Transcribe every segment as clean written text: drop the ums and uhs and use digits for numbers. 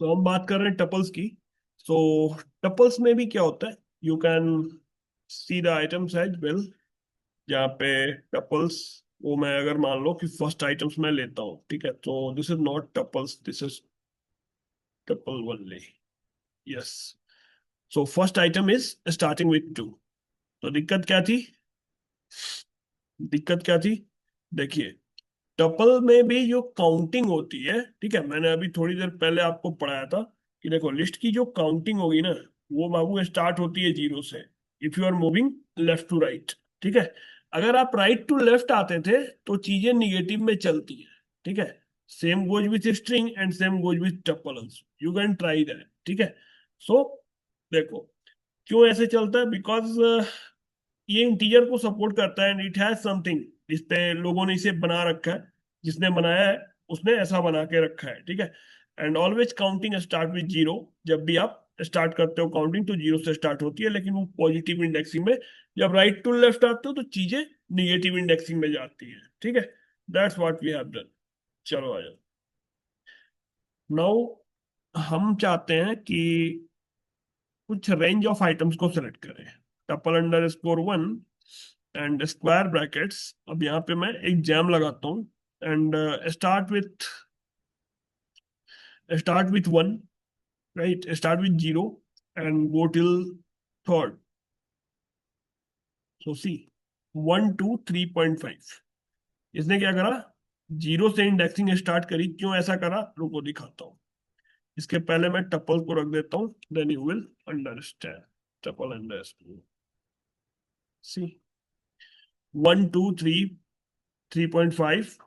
तो हम बात कर रहे हैं टपल्स की। सो टपल्स में भी क्या होता है, you can see the items as well. जहाँ पे टपल्स, वो मैं अगर मान लो कि फर्स्ट आइटम्स मैं लेता हूँ, ठीक है, तो this is not tuples, this is tuple only. Yes. So first item is starting with to. तो दिक्कत क्या थी? दिक्कत क्या थी? देखिए, टपल में भी जो काउंटिंग होती है, ठीक है, मैंने अभी थोड़ी देर पहले आपको पढ़ाया था कि देखो लिस्ट की जो काउंटिंग होगी ना, वो बाबू स्टार्ट होती है जीरो से। If you are moving left to right, ठीक है। अगर आप राइट टू लेफ्ट आते थे तो चीजें निगेटिव में चलती है, ठीक है। Same goes with string and same goes with tuple also, you can try that, ठीक है। सो देखो, क्यों ऐसे चलता है? बिकॉज ये इंटीजर को सपोर्ट करता है एंड इट हैज समथिंग। इस पे लोगों ने इसे बना रखा है, जिसने बनाया है उसने ऐसा बना के रखा है, ठीक है। And always counting start with zero. जब भी आप स्टार्ट करते हो काउंटिंग तो जीरो से स्टार्ट होती है, लेकिन वो पॉजिटिव इंडेक्सिंग में। जब राइट टू लेफ्ट आते हो तो चीजें निगेटिव इंडेक्सिंग में जाती है, ठीक है। That's what we have done. चलो आ जाओ। नाउ हम चाहते हैं कि कुछ रेंज ऑफ आइटम्स को सिलेक्ट करें। Tuple underscore one and square brackets. अब यहाँ पे मैं एक जैम लगाता हूँ and start with one, right, start with zero and go till third. So C 1 2 3.5। इसने क्या करा? जीरो से इंडेक्सिंग स्टार्ट करी। क्यों ऐसा करा, रुको दिखाता हूँ। इसके पहले मैं टपल को रख देता हूँ, then you will understand. Tuple under c 1 2 3 3.5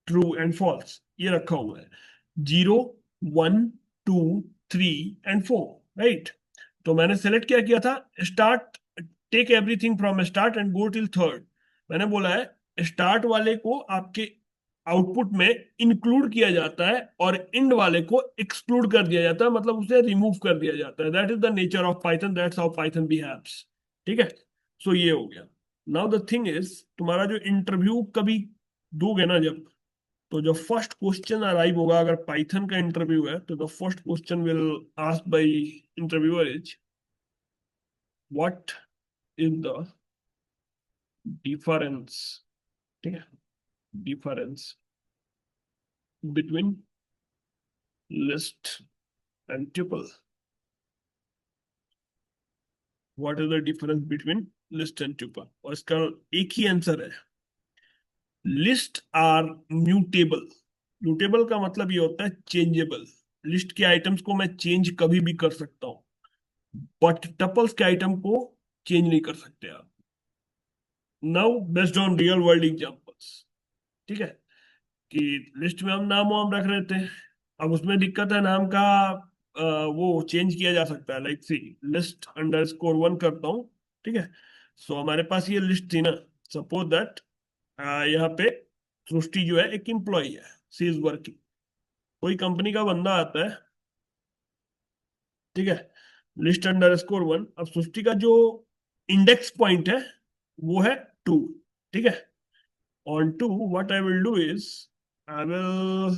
true and false ये रखा हुआ है। 0 1 2 3 एंड 4, राइट। तो मैंने सेलेक्ट क्या किया था? Start, take everything from start and go till third. मैंने बोला है स्टार्ट वाले को आपके आउटपुट में इंक्लूड किया जाता है और इंड वाले को एक्सक्लूड कर दिया जाता है, मतलब उसे रिमूव कर दिया जाता है। That is the nature of Python, that's how Python behaves, ठीक है। सो ये हो गया। नाउ द थिंग इज, तुम्हारा जो इंटरव्यू कभी दोगे ना जब, तो जो फर्स्ट क्वेश्चन अराइव होगा, अगर पाइथन का इंटरव्यू है तो the first question will ask by interviewer is what is the difference, ठीक है, difference between list and tuple. What is the difference between list and tuple? और इसका एक ही आंसर है, लिस्ट आर म्यूटेबल। म्यूटेबल का मतलब ये होता है चेंजेबल। लिस्ट के आइटम्स को मैं चेंज कभी भी कर सकता हूँ, बट टपल्स के आइटम को चेंज नहीं कर सकते आप। Now based on real world examples, ठीक है, कि लिस्ट में हम नाम वाम रख रहे थे। अब उसमें दिक्कत है, नाम का वो चेंज किया जा सकता है। लाइक सी, लिस्ट अंडर स्कोर वन करता हूँ, ठीक है। सो हमारे पास ये लिस्ट थी ना। सपोज दैट यहाँ पे सृष्टि जो है एक एम्प्लॉय है, सी इज वर्किंग। कोई कंपनी का बंदा आता है, ठीक है, लिस्ट अंडर स्कोर वन। अब सृष्टि का जो इंडेक्स पॉइंट है वो है टू, ठीक है। On two, what I will do is I will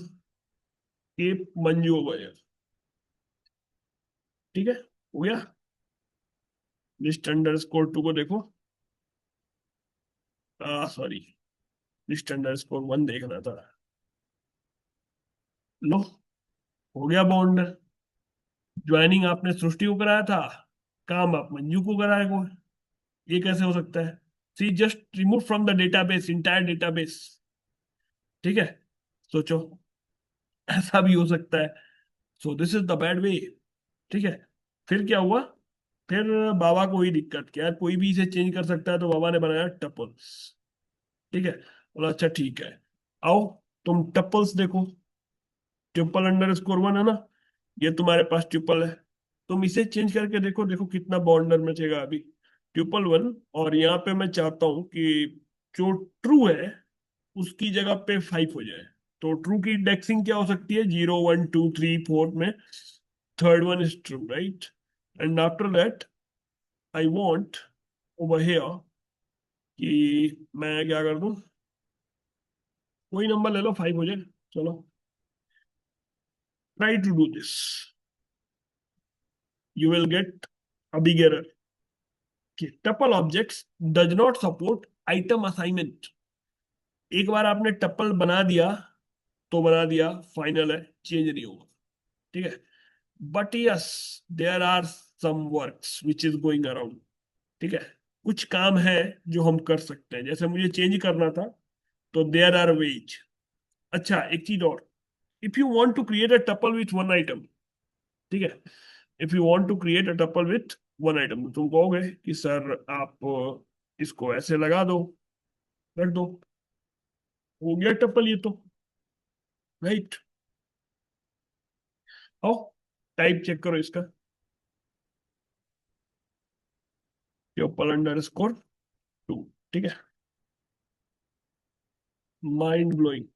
keep Manju over here. ठीक है, हो गया। लिस्ट अंडर स्कोर टू को देखो, sorry, list under score one देखना था। लो, हो गया बाउंड। ज्वाइनिंग आपने सृष्टि को कराया था, काम आप मंजू को कराए को। ये कैसे हो सकता है? See just remove from the database, entire database, ठीक है। सोचो, ऐसा भी हो सकता है। So this is the bad way, ठीक है। फिर क्या हुआ? फिर बाबा को ही दिक्कत, क्या यार कोई भी इसे चेंज कर सकता है, तो बाबा ने बनाया टपल्स, ठीक है। बोला अच्छा ठीक है, आओ तुम टपल्स देखो। ट्रिपल अंडर स्कोर वन है ना, ये तुम्हारे पास ट्रिपल है। तुम इसे चेंज करके देखो, देखो कितना बाउंडर में चलेगा अभी। ट्रिपल वन, और यहाँ पे मैं चाहता हूँ कि जो ट्रू है उसकी जगह पे फाइव हो जाए। तो ट्रू की इंडेक्सिंग क्या हो सकती है? 0 1 2 3 4 में third one is true, right. And after that I want over here कि मैं क्या कर दूं, कोई नंबर ले लो, फाइव हो जाए। चलो, try to do this. you will get a big error. कि tuple objects does not support item assignment. एक बार आपने टपल बना दिया तो बना दिया, फाइनल है, चेंज नहीं होगा, ठीक है। But yes, there are some works which is going around, ठीक है। कुछ काम है जो हम कर सकते हैं, जैसे मुझे चेंज करना था, तो देयर आर वेज। अच्छा, एक चीज और, if you want to create a tuple with one item, ठीक है, if you want to create a tuple with one item, तुम कहोगे कि सर आप इसको ऐसे लगा दो, रख दो, हो गया टपल ये तो, राइट। आओ टाइप चेक करो इसका, ट्रिपल अंडरस्कोर 2, ठीक है। Mind blowing,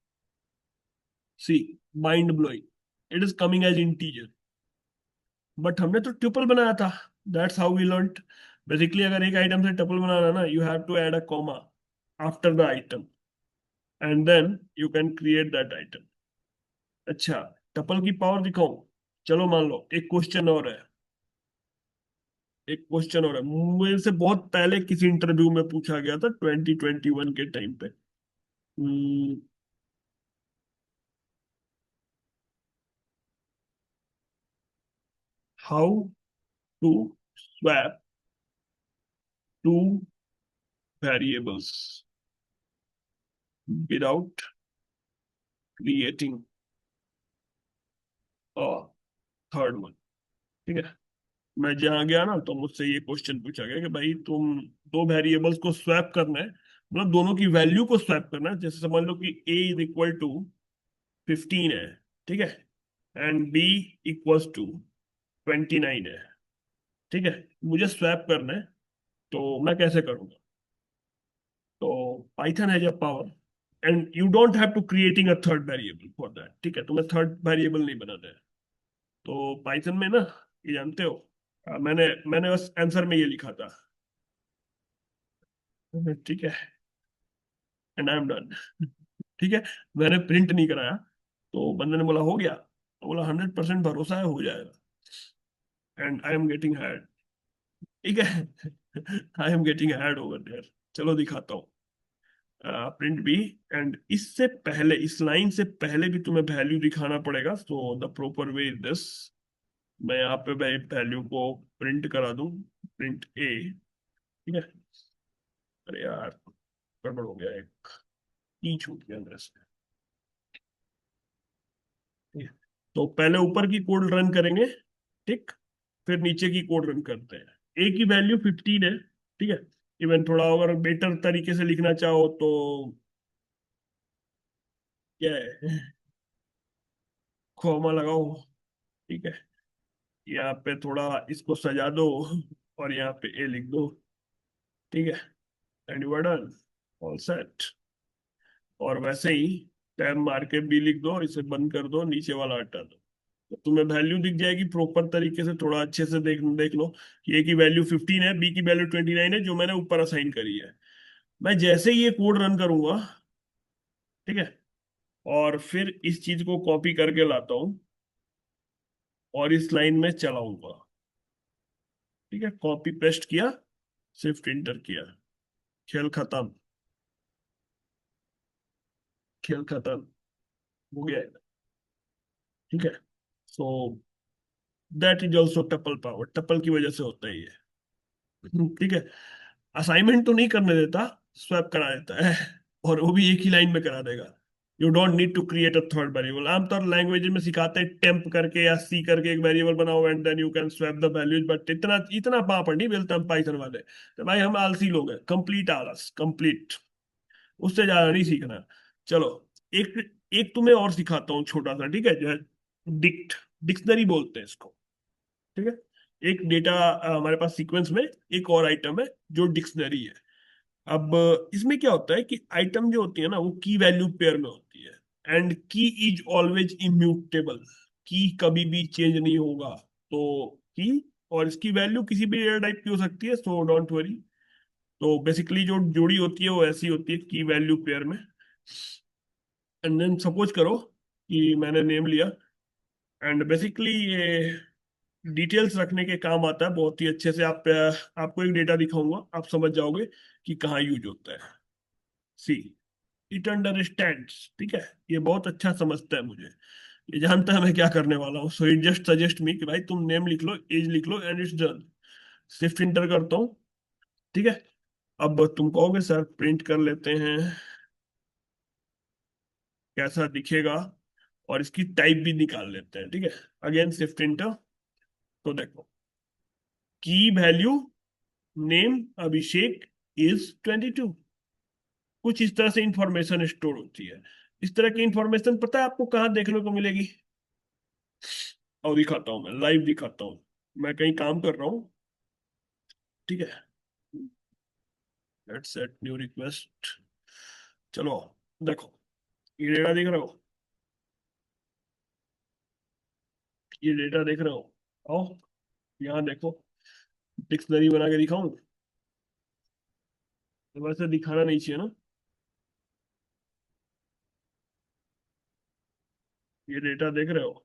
see, mind blowing, it is coming as integer, but हमने तो ट्यूपल बनाया था, that's how we learned. Basically अगर एक आइटम से ट्यूपल बनाना ना, you have to add a comma after the item and then you can create that item. अच्छा, टपल की पावर दिखाऊं? चलो मान लो एक क्वेश्चन और है, एक क्वेश्चन और है, मुझे से बहुत पहले किसी इंटरव्यू में पूछा गया था 2021 के टाइम पे। How to swap two variables without creating a third one, ठीक है। मैं जहां गया ना, तो मुझसे ये क्वेश्चन पूछा गया कि भाई तुम दो वेरिएबल्स को स्वैप करना है, मतलब दोनों की वैल्यू को स्वैप करना है। जैसे समझ लो कि a इज इक्वल टू 15 है, ठीक है, एंड b इक्वल्स टू 29 है, ठीक है। मुझे स्वैप करना है, तो मैं कैसे करूंगा? तो Python has a power, and you don't have to creating a third variable for that, ठीक है, तुम्हें थर्ड वेरिएबल नहीं बनाना है। तो पाइथन में ना, ये जानते हो, मैंने मैंने बस आंसर में ये लिखा था, ठीक है, एंड आई एम डन, ठीक है। मैंने प्रिंट नहीं कराया, तो बंदे ने बोला हो गया, तो बोला 100% भरोसा है हो जाएगा, and I am getting hired, ठीक है। I am getting hired over there. चलो दिखाता हूँ, प्रिंट बी, एंड इससे पहले, इस लाइन से पहले भी तुम्हें वैल्यू दिखाना पड़ेगा, so the proper way is this. मैं यहाँ पे वैल्यू को प्रिंट करा दूं, प्रिंट ए, ठीक है। अरे यार, गड़बड़ हो गया, एक ई छूट गया अंदर से, ठीक है। तो पहले ऊपर की कोड रन करेंगे, ठीक, फिर नीचे की कोड रन करते हैं। ए की वैल्यू 15 है, ठीक है। इवन थोड़ा अगर बेटर तरीके से लिखना चाहो तो क्या है, कॉमा लगाओ, ठीक है। यहाँ पे थोड़ा इसको सजा दो और यहाँ पे ए लिख दो, ठीक है, and you are done, all set. और वैसे ही टैब मार के बी लिख दो, इसे बंद कर दो, नीचे वाला हटा दो, तो तुम्हें वैल्यू दिख जाएगी प्रॉपर तरीके से। थोड़ा अच्छे से देख देख लो कि ए की वैल्यू 15 है, बी की वैल्यू 29 है, जो मैंने ऊपर असाइन करी है। मैं जैसे ही ये कोड रन करूंगा, ठीक है, और फिर इस चीज को कॉपी करके लाता हूँ और इस लाइन में चलाऊंगा, ठीक है। कॉपी पेस्ट किया, शिफ्ट इंटर किया, खेल खत्म, खेल खत्म, हो गया, ठीक है। So that is also tuple power, tuple की वजह से होता है ये, ठीक है। असाइनमेंट तो नहीं करने देता, स्वैप करा देता है, और वो भी एक ही लाइन में करा देगा। You don't need to create a third variable. आमतौर लैंग्वेज में सिखाते हैं टेम्प करके या सी करके एक वेरिएबल बनाओ and then you can swap the values, but इतना इतना पापड़ नहीं बेलते हम पाइथन वाले, तो भाई हम आलसी लोग हैं, कंप्लीट आलस, कंप्लीट, उससे ज्यादा नहीं सीखना। चलो, एक एक तुम्हें और सिखाता हूँ छोटा सा, ठीक है, जो है डिक्ट, डिक्शनरी बोलते हैं इसको, ठीक है। एक डेटा, हमारे पास सीक्वेंस में एक और आइटम है जो डिक्शनरी है। अब इसमें क्या होता है कि आइटम जो होती है ना, वो की वैल्यू पेयर में होती है, एंड की इज ऑलवेज इम्यूटेबल, की कभी भी चेंज नहीं होगा। तो की और इसकी वैल्यू किसी भी डेटा टाइप की हो सकती है, सो डोंट वरी। तो बेसिकली जो जोड़ी होती है वो ऐसी होती है की वैल्यू पेयर में। एंड देन सपोज करो कि मैंने नेम लिया, एंड बेसिकली ये डिटेल्स रखने के काम आता है बहुत ही अच्छे से। आपको एक डेटा दिखाऊंगा, आप समझ जाओगे कि कहाँ यूज होता है। सी, इट अंडरस्टैंड्स, ठीक है, ये बहुत अच्छा समझता है मुझे, ये जानता है मैं क्या करने वाला हूँ। So it just suggest me कि भाई तुम नेम लिख लो, एज लिख लो, and it's done. Shift enter करता हूँ, ठीक है। अब तुम कहोगे सर प्रिंट कर लेते हैं, कैसा दिखेगा, और इसकी टाइप भी निकाल लेते हैं, ठीक है। Again shift inter. तो देखो, की वैल्यू नेम अभिषेक इज 22। कुछ इस तरह से इंफॉर्मेशन स्टोर होती है। इस तरह की इंफॉर्मेशन पता है आपको कहाँ देखने को मिलेगी? और दिखाता हूँ, मैं लाइव दिखाता हूँ। मैं कहीं काम कर रहा हूँ, ठीक है। Let's set new request. चलो, देखो, ये डेटा देख रहे हो? ये डेटा देख रहे हो? आओ, यहाँ देखो, डिक्शनरी बना के दिखाऊं? तो वैसे दिखाना नहीं चाहिए ना। ये डेटा देख रहे हो?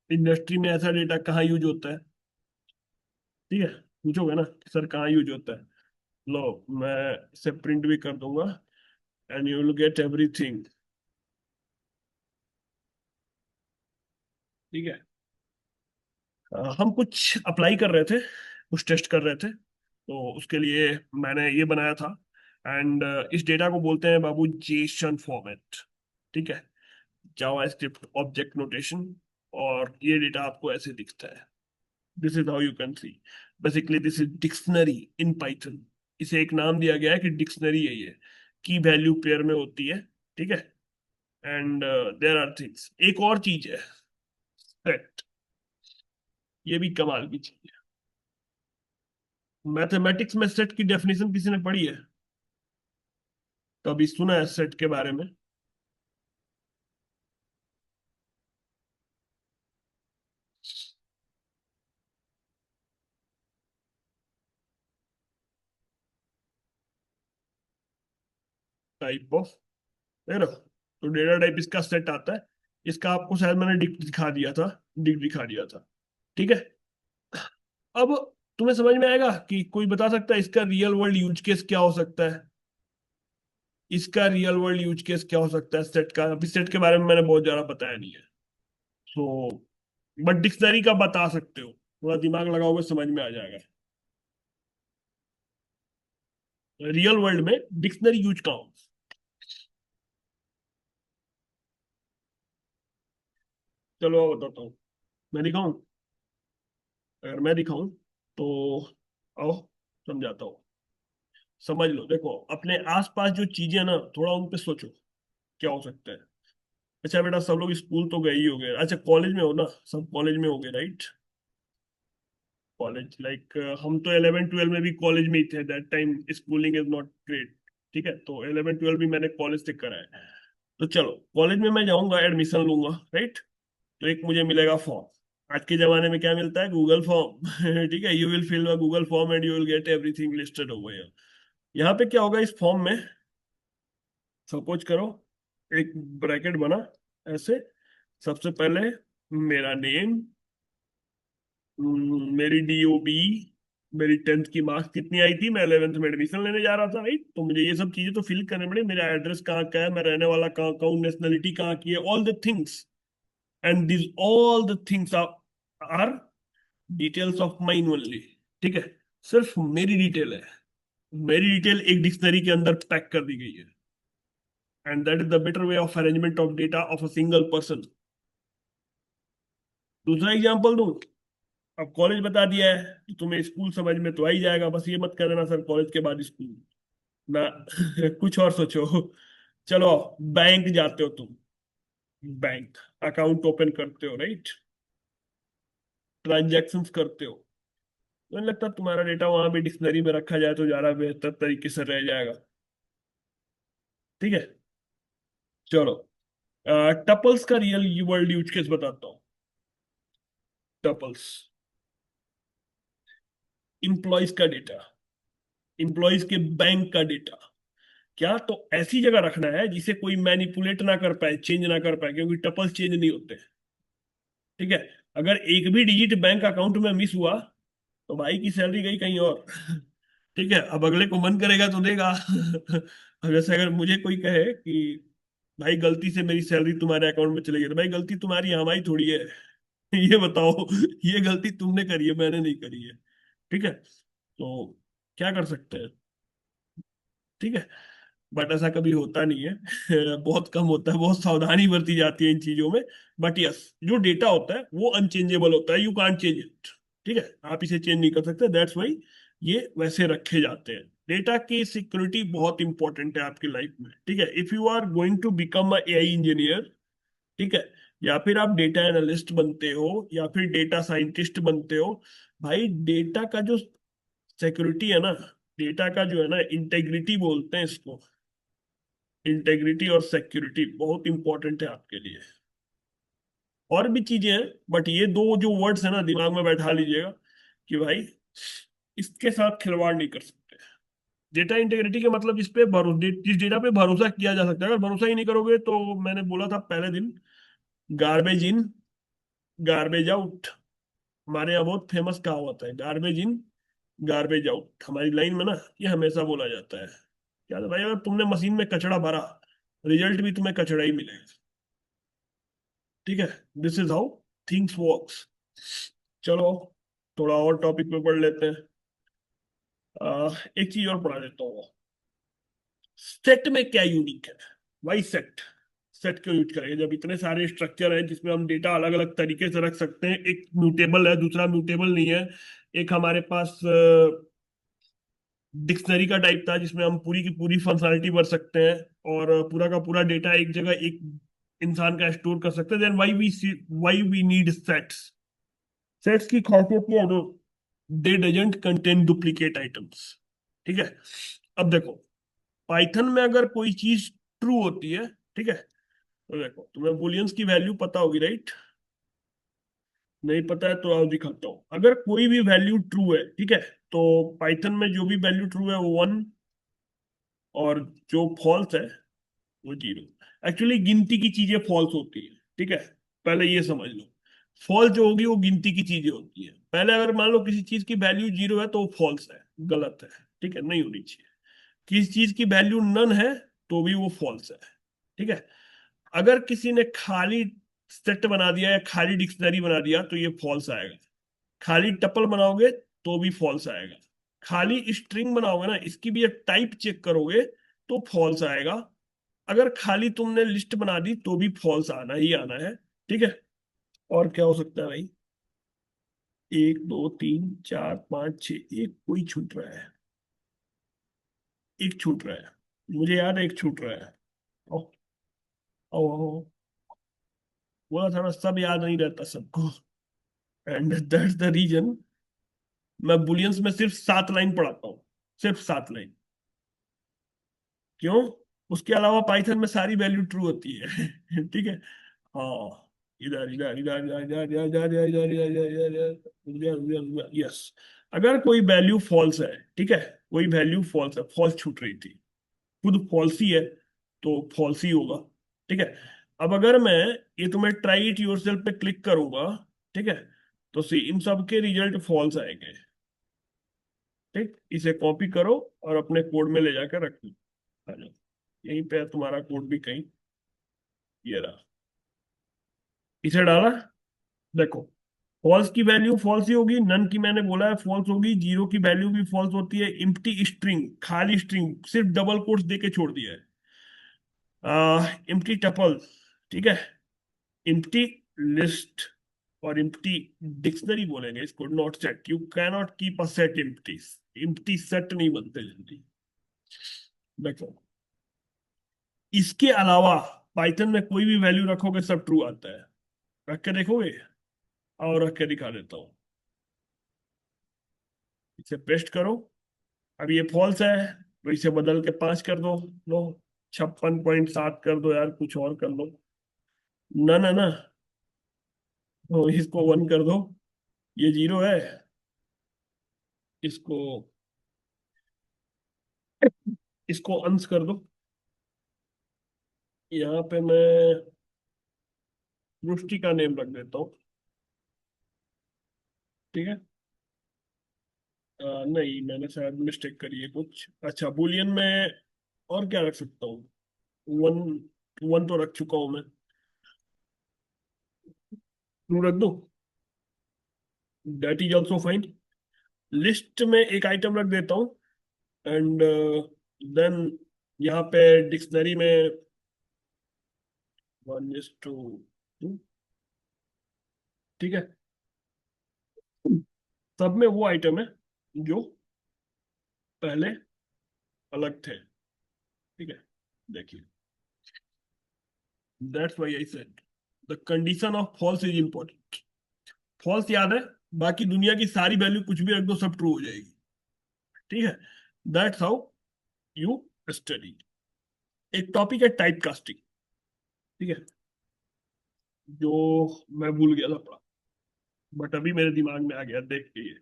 इंडस्ट्री में ऐसा डेटा कहाँ यूज होता है? ठीक है, पूछोगे ना कि सर कहाँ यूज होता है। लो, मैं इसे प्रिंट भी कर दूंगा, and you will get everything. ठीक है। हम कुछ अप्लाई कर रहे थे, कुछ टेस्ट कर रहे थे, तो उसके लिए मैंने ये बनाया था। एंड इस डेटा को बोलते हैं बाबू जेसन फॉर्मेट, ठीक है, जावा स्क्रिप्ट ऑब्जेक्ट नोटेशन। और ये डेटा आपको ऐसे दिखता है। This is how you can C, basically this is dictionary in Python. इसे एक नाम दिया गया है कि डिक्शनरी है ये, की वैल्यू पेयर में होती है, ठीक है। एंड देयर आर थिंग्स, एक और चीज है, सेट। ये भी कमाल की चीज है। मैथमेटिक्स में सेट की डेफिनेशन किसी ने पढ़ी है? कभी सुना है सेट के बारे में? टाइप ऑफ, है ना? तो डेटा टाइप इसका सेट आता है। इसका आपको शायद मैंने डिक दिखा दिया था, डिक दिखा दिया था, ठीक है। अब तुम्हें समझ में आएगा कि कोई बता सकता है इसका रियल वर्ल्ड यूज केस क्या हो सकता है? इसका रियल वर्ल्ड यूज केस क्या हो सकता है सेट का? अभी सेट के बारे में मैंने बहुत ज्यादा बताया नहीं है। सो बट डिक्शनरी का बता सकते हो, थोड़ा दिमाग लगाओगे समझ में आ जाएगा। रियल वर्ल्ड में डिक्शनरी यूज का हो। चलो मैं बताता हूँ, मैं दिखाऊं? अगर मैं दिखाऊं तो आओ समझाता हूँ। समझ लो, देखो, अपने आसपास जो चीजें ना, थोड़ा उन पे सोचो, क्या हो सकता है। अच्छा बेटा, सब लोग स्कूल तो गए ही हो गए, अच्छा कॉलेज में हो ना, सब कॉलेज में हो गए, राइट? कॉलेज लाइक हम तो 11 12 में भी कॉलेज में ही थे, that time schooling is not great, ठीक है। तो 11 12 भी मैंने कॉलेज से करा है। तो चलो, कॉलेज में मैं जाऊंगा, एडमिशन लूंगा, राइट? तो एक मुझे मिलेगा फॉर्म। आज के जमाने में क्या मिलता है? Google form. ठीक है, you will fill a Google form and you will get everything listed over. यहाँ पे क्या होगा इस फॉर्म में? सपोज करो, एक ब्रैकेट बना ऐसे, सबसे पहले मेरा नेम, मेरी डीओबी, मेरी 10th की मार्क्स कितनी आई थी, मैं 11th में एडमिशन लेने जा रहा था, राइट? तो मुझे ये सब चीजें तो फिल करने पड़े, मेरा एड्रेस कहाँ का है, मैं रहने वाला कहाँ का हूँ, नेशनलिटी कहाँ की है, all the things. And this all the things are details of mine only, ठीक है। सिर्फ मेरी डिटेल है, मेरी डिटेल एक डिक्शनरी के अंदर पैक कर दी गई है। And that is the better way of arrangement of data of a single person. दूसरा एग्जांपल दूं? अब कॉलेज बता दिया है तो तुम्हें स्कूल समझ में तो आ ही जाएगा, बस ये मत कहना सर कॉलेज के बाद स्कूल ना। कुछ और सोचो। चलो, बैंक जाते हो तुम, बैंक अकाउंट ओपन करते हो, राइट? ट्रांजैक्शंस करते हो। मुझे लगता है तुम्हारा डेटा वहां भी डिक्शनरी में रखा जाए तो ज्यादा बेहतर तरीके से रह जाएगा, ठीक है। चलो, टपल्स का रियल वर्ल्ड यूज केस बताता हूँ। टपल्स, इंप्लॉइज का डेटा, इंप्लॉइज के बैंक का डेटा, क्या तो ऐसी जगह रखना है जिसे कोई मैनिपुलेट ना कर पाए, चेंज ना कर पाए, क्योंकि टपल्स चेंज नहीं होते। ठीक है। अगर एक भी डिजिट बैंक अकाउंट में मिस हुआ तो भाई की सैलरी गई कहीं और। ठीक है। अब अगले को मन करेगा तो देगा। अब जैसे अगर मुझे कोई कहे कि भाई गलती से मेरी सैलरी तुम्हारे अकाउंट में चली गई, तो भाई गलती तुम्हारी है, हमारी थोड़ी है। ये बताओ, ये गलती तुमने करी है, मैंने नहीं करी है। ठीक है। तो क्या कर सकते हैं। ठीक है। बट ऐसा कभी होता नहीं है। बहुत कम होता है, बहुत सावधानी बरती जाती है इन चीजों में। बट यस, जो डेटा होता है वो अनचेंजेबल होता है, यू कांट चेंज इट। ठीक है। आप इसे चेंज नहीं कर सकते, दैट्स वाई ये वैसे रखे जाते हैं। डेटा की सिक्योरिटी बहुत इंपॉर्टेंट है आपकी लाइफ में। ठीक है। If you are going to become a AI engineer, ठीक है, या फिर आप डेटा एनालिस्ट बनते हो, या फिर डेटा साइंटिस्ट बनते हो, भाई डेटा का जो सिक्योरिटी है ना, डेटा का जो है ना, इंटेग्रिटी बोलते हैं इसको। इंटेग्रिटी और सिक्योरिटी बहुत इंपॉर्टेंट है आपके लिए। और भी चीजें हैं, बट ये दो जो वर्ड्स है ना, दिमाग में बैठा लीजिएगा कि भाई इसके साथ खिलवाड़ नहीं कर सकते। डेटा इंटेग्रिटी के मतलब जिस डेटा पे भरोसा किया जा सकता है, अगर भरोसा ही नहीं करोगे तो मैंने बोला था पहले दिन, गार्बेज इन गार्बेज आउट। हमारे यहाँ बहुत फेमस कहावत है, गार्बेज इन गार्बेज आउट। हमारी लाइन में ना ये हमेशा बोला जाता है। क्या है भाई, अगर तुमने मशीन में कचड़ा भरा, रिजल्ट भी तुम्हें कचड़ा ही मिलेगा। ठीक है। This is how things works. चलो, थोड़ा और टॉपिक पे पढ़ लेते हैं। एक चीज और पढ़ा देता हूँ। सेट में क्या यूनिक है। Why set. सेट क्यों यूज करेंगे जब इतने सारे स्ट्रक्चर हैं जिसमें हम डेटा अलग अलग तरीके से रख सकते हैं। एक म्यूटेबल है, दूसरा म्यूटेबल नहीं है। एक हमारे पास डिक्शनरी का टाइप था जिसमें हम पूरी की पूरी फंक्शनलिटी भर सकते हैं, और पूरा का पूरा डेटा एक जगह एक इंसान का स्टोर कर सकते हैं। Then why we need sets. Sets की खासियत क्या है तो, they doesn't contain duplicate items. ठीक है। अब देखो, पाइथन में अगर कोई चीज ट्रू होती है, ठीक है, तो देखो तुम्हें बुलियंस की वैल्यू पता होगी, राइट। नहीं पता है तो आओ दिखाता हूँ। अगर कोई भी वैल्यू ट्रू है, ठीक है, तो पाइथन में जो भी वैल्यू ट्रू है वो 1, और जो फॉल्स है वो 0। एक्चुअली गिनती की चीजें फॉल्स होती है। ठीक है। पहले ये समझ लो, फॉल्स जो होगी वो गिनती की चीजें होती है। पहले अगर मान लो किसी चीज की वैल्यू 0 है तो वो फॉल्स है, गलत है। ठीक है, नहीं होनी चाहिए। किसी चीज की वैल्यू नन है तो भी वो फॉल्स है। ठीक है। अगर किसी ने खाली सेट बना दिया या खाली डिक्शनरी बना दिया तो ये फॉल्स आएगा। खाली टपल बनाओगे तो भी फॉल्स आएगा। खाली स्ट्रिंग बनाओगे ना, इसकी भी एक टाइप चेक करोगे तो फॉल्स आएगा। अगर खाली तुमने लिस्ट बना दी तो भी फॉल्स आना ही आना है। ठीक है। और क्या हो सकता है भाई। 1 2 3 4 5 6, एक कोई छूट रहा है। एक छूट रहा है, मुझे याद है एक छूट रहा है। ओ, ओ, ओ, बोला था ना, सब याद नहीं रहता सबको। एंड दैट्स द रीजन मैं बुलियंस में सिर्फ 7 लाइन पढ़ाता हूँ। सिर्फ 7 लाइन। क्यों? उसके अलावा पाइथन में सारी वैल्यू ट्रू होती है। ठीक है। हाँ, इधर इधर इधर इधर इधर इधर इधर इधर इधर इधर इधर यस। अगर कोई वैल्यू फॉल्स है, ठीक है, कोई वैल्यू फॉल्स है, फॉल्स छूट रही थी, खुद फॉल्स ही है तो फॉल्स ही होगा। ठीक है। अब अगर मैं ये तुम्हें ट्राई इट योरसेल्फ पे क्लिक करूंगा, ठीक है, तो सी इन सब के रिजल्ट फॉल्स आएंगे। ठीक, इसे कॉपी करो और अपने कोड में ले जाकर रख लो। आ जाओ। यहीं पे है तुम्हारा कोड भी कहीं, ये रहा। इसे डाला, देखो, फॉल्स की वैल्यू फॉल्स ही होगी, नन की मैंने बोला है फॉल्स होगी, 0 की वैल्यू भी फॉल्स होती है। इम्प्टी स्ट्रिंग, खाली स्ट्रिंग, सिर्फ डबल कोट्स देके छोड़ दिया है। इम्प्टी टपल, ठीक है, इम्प्टी लिस्ट, और इम्प्टी डिक्शनरी बोलेंगे इसको, not set. You cannot keep a set empty. Empty set नहीं बनते जल्दी। देखो, इसके अलावा पाइथन में कोई भी वैल्यू रखोगे सब ट्रू आता है। रख के देखोगे? और रख के दिखा देता हूँ। इसे पेस्ट करो। अब ये फॉल्स है तो इसे बदल के 5 कर दो। लो, 56.7 कर दो यार, कुछ और कर लो। ना ना ना, तो इसको 1 कर दो। ये 0 है, इसको इसको अंश कर दो। यहाँ पे मैं सृष्टि का नेम रख देता हूँ। ठीक है। नहीं, मैंने शायद मिस्टेक करी है कुछ। अच्छा, बुलियन में और क्या रख सकता हूँ? वन। वन तो रख चुका हूँ मैं। टू रख दो। That is also fine. List में एक आइटम रख देता हूँ। एंड देन यहाँ पे डिक्शनरी में 1:2। ठीक है। सब में वो आइटम है जो पहले अलग थे। ठीक है। देखिए, that's why I said the condition of false is important. False याद है, बाकी दुनिया की सारी वैल्यू कुछ भी रख दो, सब ट्रू हो जाएगी। ठीक है। That's how you study. एक टॉपिक है टाइप कास्टिंग। ठीक है। जो मैं भूल गया था पढ़ा, बट अभी मेरे दिमाग में आ गया देख के ये।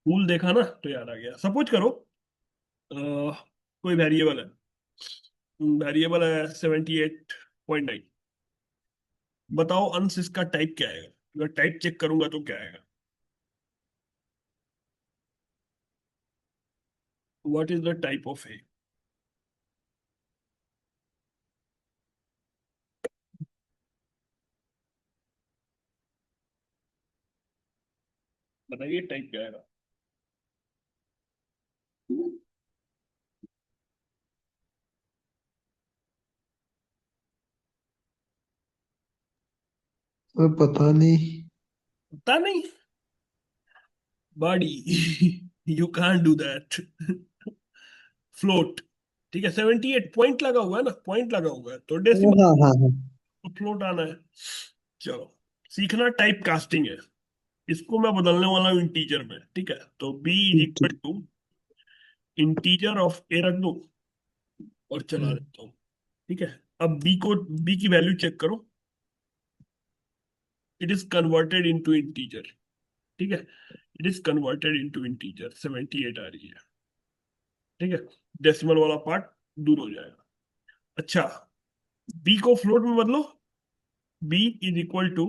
भूल देखा ना तो याद आ गया। सपोज करो कोई वेरिएबल है। वेरिएबल है 78.9। बताओ अंश इसका टाइप क्या आएगा? अगर टाइप चेक करूंगा तो क्या आएगा? What is the type of A? बताइए टाइप क्या आएगा? पता नहीं। पता नहीं। Body. You can't do that. Float. ठीक है, 78 पॉइंट लगा हुआ है ना, पॉइंट लगा हुआ है तो डेसिमल हाँ हाँ हाँ। फ्लोट आना है। चलो, सीखना टाइप कास्टिंग है। इसको मैं बदलने वाला हूँ इंटीजर में। ठीक है, तो बी इज ठीक। इक्वल टू इंटीजर ऑफ ए रख दो और चला हम्म, देता हूँ। ठीक है। अब बी की वैल्यू चेक करो। It is converted into integer. ठीक है। It is converted into integer, 78 आ रही है। ठीक है। डेसिमल वाला पार्ट दूर हो जाएगा। अच्छा, बी को फ्लोट में बदलो। B is equal to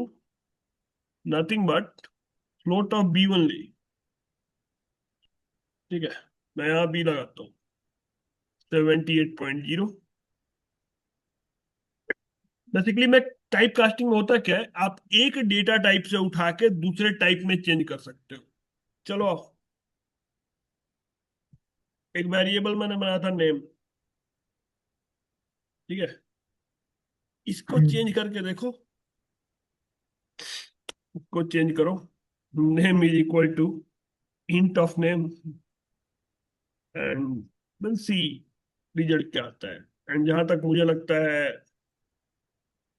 nothing but float of B only. ठीक है। मैं यहाँ बी लगाता हूँ, 78.0। बेसिकली मैं टाइप कास्टिंग में होता क्या है, आप एक डेटा टाइप से उठा के दूसरे टाइप में चेंज कर सकते हो। चलो आओ, एक वेरिएबल मैंने बनाया था नेम। ठीक है। इसको हम्म। चेंज करके देखो। इसको चेंज करो। Name is equal to int of name and will see result क्या आता है। एंड जहां तक मुझे लगता है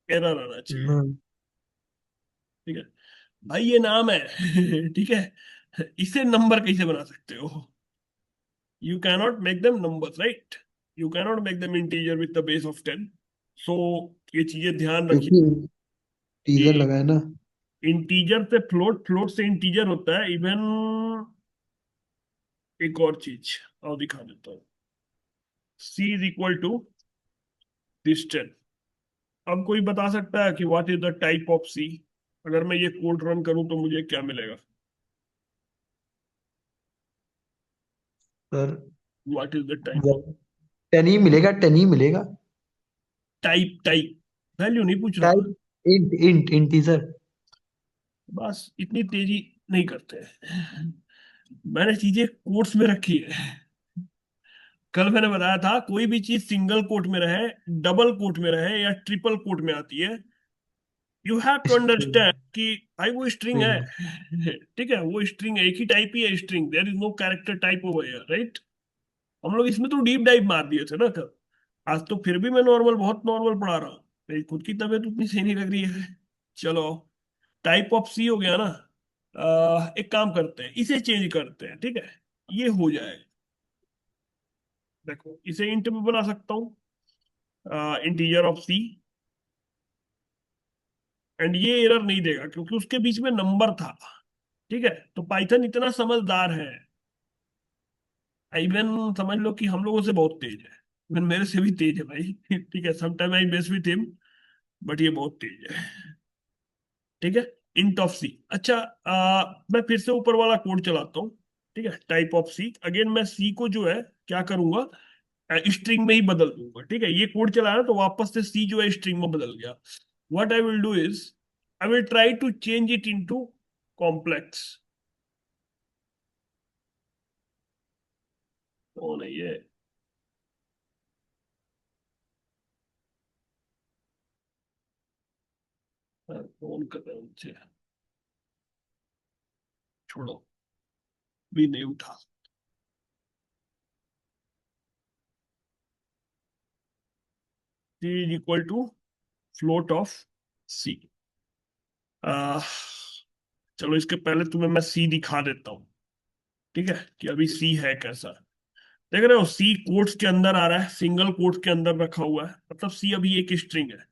एरर आना चाहिए। हम्म। ठीक है। भाई ये नाम है। ठीक है, इसे नंबर कैसे बना सकते हो? You cannot make them numbers, right? You cannot make them integer with the base of 10। सो ये चीजें ध्यान रखिए क्योंकि टीजर कि लगा है ना। इंटीजर से फ्लोट, फ्लोट से इंटीजर होता है। इवन एक और चीज और दिखा देता हूँ। C is equal to this 10। अब कोई बता सकता है कि what is the type of C? अगर मैं ये कोड रन करूं तो मुझे क्या मिलेगा? Sir what is the type of? 10 ही मिलेगा, 10 ही मिलेगा। टाइप, टाइप वैल्यू नहीं पूछ रहा। Type int int integer. बस इतनी तेजी नहीं करते हैं। मैंने चीजें कोट्स में रखी है। कल मैंने बताया था, कोई भी चीज सिंगल कोट में रहे, डबल कोट में रहे या ट्रिपल कोट में आती है, you have to string. Understand कि भाई वो स्ट्रिंग है। स्ट्रिंग। ठीक है, वो स्ट्रिंग है, एक ही टाइप ही है string. There is no character type over here, right? हम लोग इसमें तो डीप डाइव मार दिए थे ना कल। आज तो फिर भी मैं नॉर्मल, बहुत नॉर्मल पढ़ा रहा हूँ। मेरी खुद की तबीयत उतनी सही नहीं लग रही है। चलो, टाइप ऑफ सी हो गया ना। एक काम करते हैं, इसे चेंज करते हैं। ठीक है, ये हो जाएगा। देखो, इसे इंट में बना सकता हूँ, इंटीजर ऑफ सी। एंड ये एरर नहीं देगा क्योंकि उसके बीच में नंबर था। ठीक है, तो पाइथन इतना समझदार है इवन समझ लो कि हम लोगों से बहुत तेज है, इवन मेरे से भी तेज है भाई। ठीक है, sometime I base with him, but ये बहुत तेज है। ठीक है, इंट ऑफ सी। अच्छा, मैं फिर से ऊपर वाला कोड चलाता हूँ। ठीक है, टाइप ऑफ सी, अगेन मैं सी को जो है क्या करूंगा, स्ट्रिंग में ही बदल दूंगा। ठीक है, ये कोड चलाया तो वापस से सी जो है स्ट्रिंग में बदल गया। What I will do is, I will try to change it into complex. कौन है ये? कौन कर रहा है मुझे? छोड़ो, भी नहीं उठा। C is equal to float of C. चलो, इसके पहले तुम्हें मैं सी दिखा देता हूँ। ठीक है, कि अभी सी है कैसा। देख रहे हो, सी कोट्स के अंदर आ रहा है, सिंगल कोट्स के अंदर रखा हुआ है, मतलब सी अभी एक स्ट्रिंग है।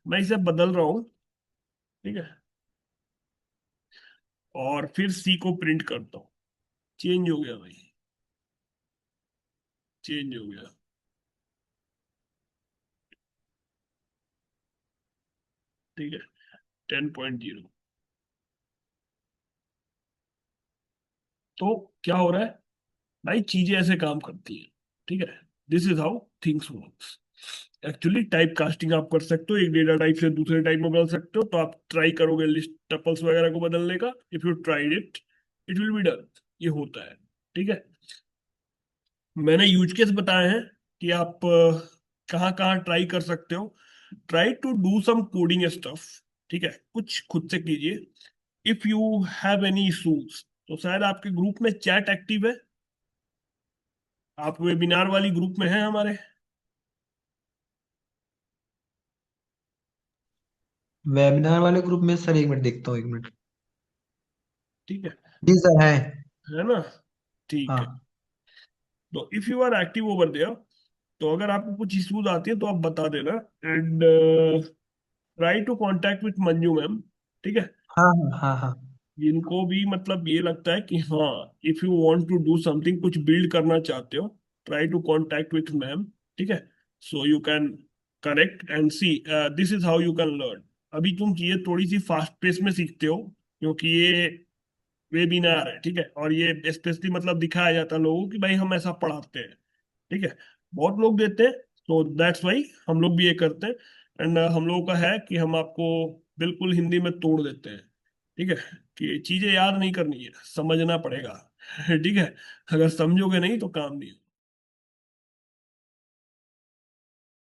मैं इसे बदल रहा हूँ। ठीक है, और फिर सी को प्रिंट करता हूँ। चेंज हो गया भाई, चेंज हो गया। ठीक है, 10.0। तो क्या हो रहा है भाई, चीजें ऐसे काम करती हैं। ठीक है, this is how things works. Actually type casting आप कर सकते हो, एक डेटा टाइप से दूसरे टाइप में बदल सकते हो। तो आप ट्राई करोगे लिस्ट टपल्स वगैरह को बदलने का, if you tried it, it will be done. ये होता है। ठीक है, मैंने यूज केस बताए हैं कि आप कहाँ कहाँ ट्राई कर सकते हो। Try to do some coding stuff. ठीक है, कुछ खुद से कीजिए। If you have any issues, तो शायद आपके ग्रुप में चैट एक्टिव है। आप वेबिनार वाली ग्रुप में हैं हमारे? वेबिनार वाले ग्रुप में सर, एक मिनट देखता हूँ, एक मिनट। ठीक है जी सर है। है ना? ठीक है, हाँ। तो if you are active over there, तो अगर आपको कुछ इश्यूज आती है तो आप बता देना। And try to contact with Manju ma'am. ठीक है, हाँ हाँ हाँ हाँ। जिनको भी मतलब ये लगता है कि हाँ, if you want to do something, कुछ बिल्ड करना चाहते हो, try to contact with ma'am. ठीक है, so you can correct and see, this is how you can learn. अभी तुम ये थोड़ी सी फास्ट पेस में सीखते हो, क्योंकि ये वेबिनार है। ठीक है, और ये स्पेशली मतलब दिखाया जाता है लोगों को कि भाई हम ऐसा पढ़ाते हैं। ठीक है, बहुत लोग देते हैं, तो दैट्स वाई हम लोग भी ये करते हैं। एंड हम लोगों का है कि हम आपको बिल्कुल हिंदी में तोड़ देते हैं। ठीक है, कि चीजें याद नहीं करनी है, समझना पड़ेगा। ठीक है, अगर समझोगे नहीं तो काम नहीं